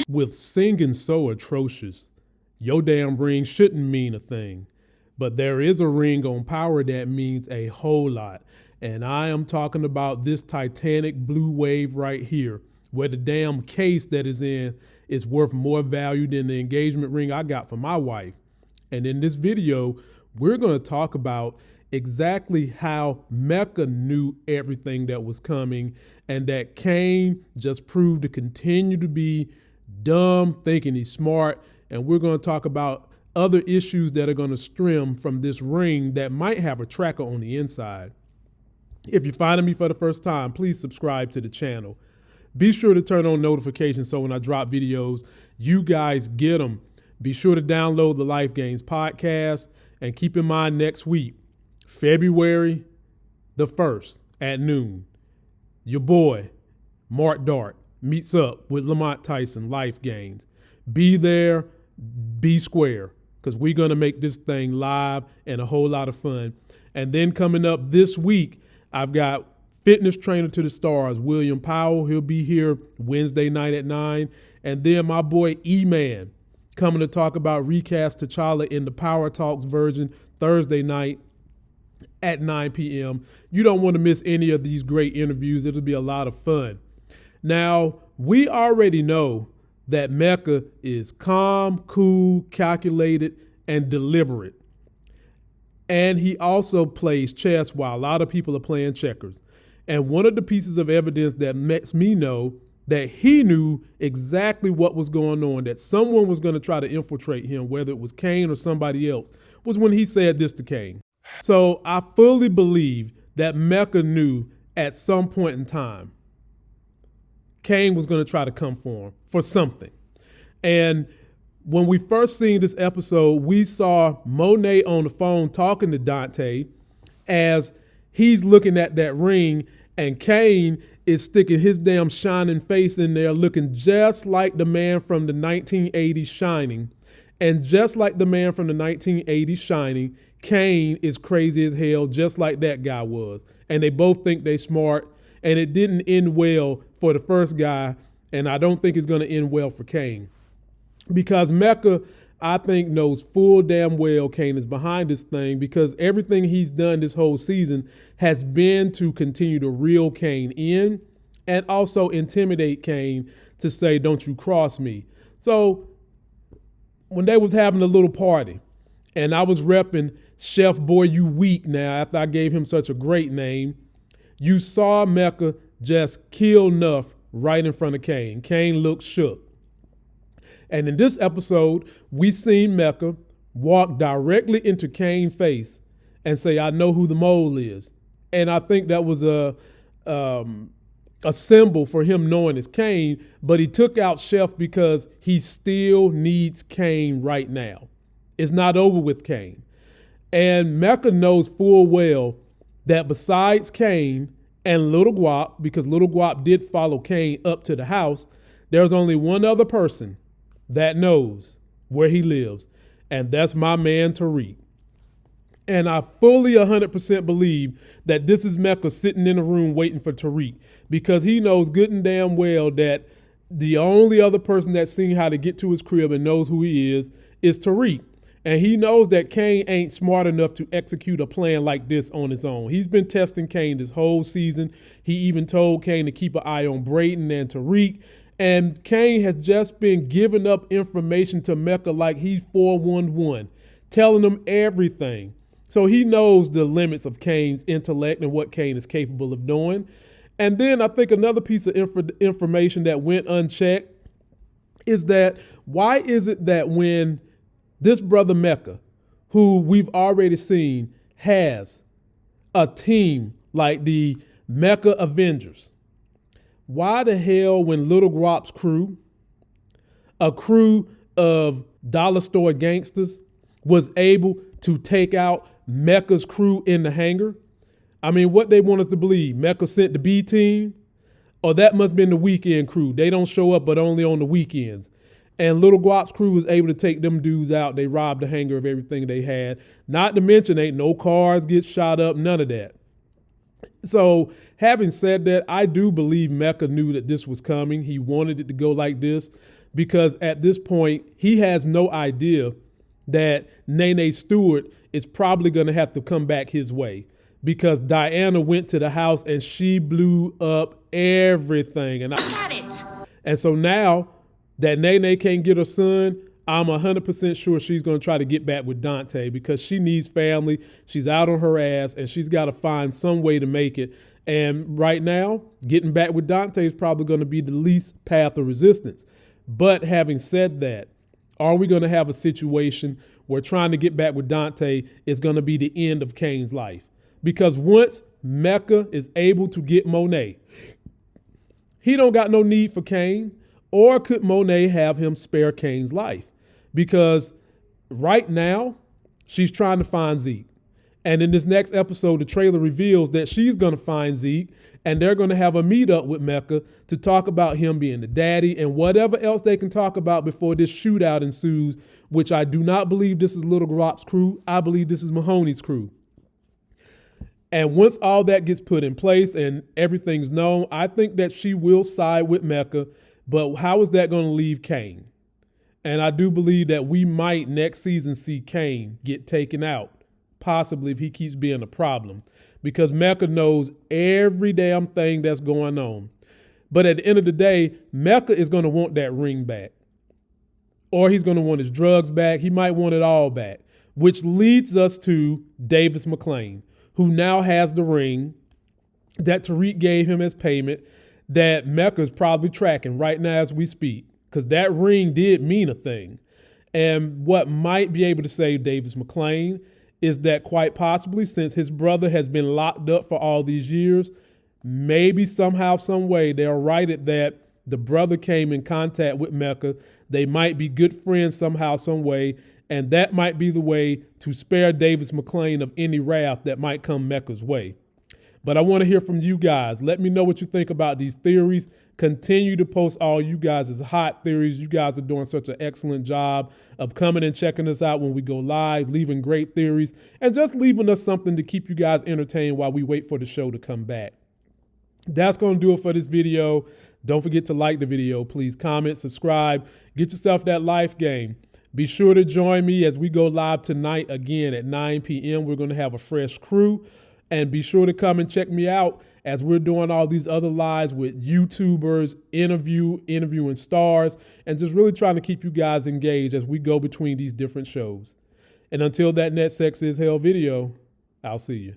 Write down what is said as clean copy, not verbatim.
With singing so atrocious, your damn ring shouldn't mean a thing. But there is a ring on power that means a whole lot. And I am talking about this Titanic blue wave right here, where the damn case that is in is worth more value than the engagement ring I got for my wife. And in this video, we're going to talk about exactly how Mecca knew everything that was coming and that Kane just proved to continue to be dumb, thinking he's smart. And we're going to talk about other issues that are going to stem from this ring that might have a tracker on the inside. If you're finding me for the first time, please subscribe to the channel. Be sure to turn on notifications so when I drop videos, you guys get them. Be sure to download the Life Gains podcast and keep in mind next week, February the 1st at noon, your boy, Mark Dart, meets up with Lamont Tyson, Life Gains. Be there, be square, because we're going to make this thing live and a whole lot of fun. And then coming up this week, I've got fitness trainer to the stars, William Powell. He'll be here Wednesday night at 9. And then my boy E-Man coming to talk about Recast T'Challa in the Power Talks version Thursday night at 9 p.m. You don't want to miss any of these great interviews. It'll be a lot of fun. Now, we already know that Mecca is calm, cool, calculated, and deliberate. And he also plays chess while a lot of people are playing checkers. And one of the pieces of evidence that lets me know that he knew exactly what was going on, that someone was going to try to infiltrate him, whether it was Kane or somebody else, was when he said this to Kane. So I fully believe that Mecca knew at some point in time Kane was going to try to come for him for something. And when we first seen this episode, we saw Monet on the phone talking to Dante as he's looking at that ring, and Kane is sticking his damn shining face in there looking just like the man from the 1980s Shining. And just like the man from the 1980s Shining, Kane is crazy as hell, just like that guy was. And they both think they smart, and it didn't end well for the first guy, and I don't think it's going to end well for Kane. Because Mecca, I think, knows full damn well Kane is behind this thing, because everything he's done this whole season has been to continue to reel Kane in and also intimidate Kane to say, don't you cross me. So when they was having a little party and I was repping Chef Boy You Weak now after I gave him such a great name, you saw Mecca just kill Nuff right in front of Kane. Kane looked shook. And in this episode, we seen Mecca walk directly into Kane's face and say, I know who the mole is. And I think that was a symbol for him knowing it's Kane, but he took out Chef because he still needs Kane right now. It's not over with Kane. And Mecca knows full well that besides Kane and Little Guap, because Little Guap did follow Kane up to the house, there's only one other person that knows where he lives, and that's my man Tariq. And I fully 100% believe that this is Mecca sitting in a room waiting for Tariq, because he knows good and damn well that the only other person that's seen how to get to his crib and knows who he is Tariq. And he knows that Kane ain't smart enough to execute a plan like this on his own. He's been testing Kane this whole season. He even told Kane to keep an eye on Brayden and Tariq. And Kane has just been giving up information to Mecca like he's 411, telling him everything. So he knows the limits of Kane's intellect and what Kane is capable of doing. And then I think another piece of information that went unchecked is that why is it that when this brother Mecca, who we've already seen, has a team like the Mecca Avengers, why the hell when Little Guap's crew, a crew of dollar store gangsters, was able to take out Mecca's crew in the hangar? I mean, what they want us to believe? Mecca sent the B team? Or that must have been the weekend crew. They don't show up but only on the weekends. And Little Guap's crew was able to take them dudes out. They robbed the hangar of everything they had. Not to mention ain't no cars get shot up, none of that. So having said that, I do believe Mecca knew that this was coming. He wanted it to go like this because at this point, he has no idea that Nene Stewart is probably going to have to come back his way, because Diana went to the house and she blew up everything. And so now that Nene can't get her son, I'm 100% sure she's going to try to get back with Dante, because she needs family. She's out on her ass and she's got to find some way to make it. And right now, getting back with Dante is probably going to be the least path of resistance. But having said that, are we going to have a situation where trying to get back with Dante is going to be the end of Cain's life? Because once Mecca is able to get Monet, he don't got no need for Cain. Or could Monet have him spare Cain's life? Because right now, she's trying to find Zeke. And in this next episode, the trailer reveals that she's going to find Zeke, and they're going to have a meetup with Mecca to talk about him being the daddy and whatever else they can talk about before this shootout ensues, which I do not believe this is Little Grop's crew. I believe this is Mahoney's crew. And once all that gets put in place and everything's known, I think that she will side with Mecca. But how is that going to leave Cain? And I do believe that we might next season see Cain get taken out, possibly if he keeps being a problem, because Mecca knows every damn thing that's going on. But at the end of the day, Mecca is going to want that ring back, or he's going to want his drugs back. He might want it all back, which leads us to Davis McClain, who now has the ring that Tariq gave him as payment, that Mecca's probably tracking right now as we speak, because that ring did mean a thing. And what might be able to save Davis McClain is that quite possibly, since his brother has been locked up for all these years, maybe somehow, some way, they'll write it that the brother came in contact with Mecca. They might be good friends somehow, some way, and that might be the way to spare Davis McClain of any wrath that might come Mecca's way. But I want to hear from you guys. Let me know what you think about these theories. Continue to post all you guys' hot theories. You guys are doing such an excellent job of coming and checking us out when we go live, leaving great theories, and just leaving us something to keep you guys entertained while we wait for the show to come back. That's going to do it for this video. Don't forget to like the video. Please comment, subscribe, get yourself that life game. Be sure to join me as we go live tonight again at 9 p.m. We're going to have a fresh crew. And be sure to come and check me out as we're doing all these other lives with YouTubers, interviewing stars, and just really trying to keep you guys engaged as we go between these different shows. And until that next Sex is Hell video, I'll see you.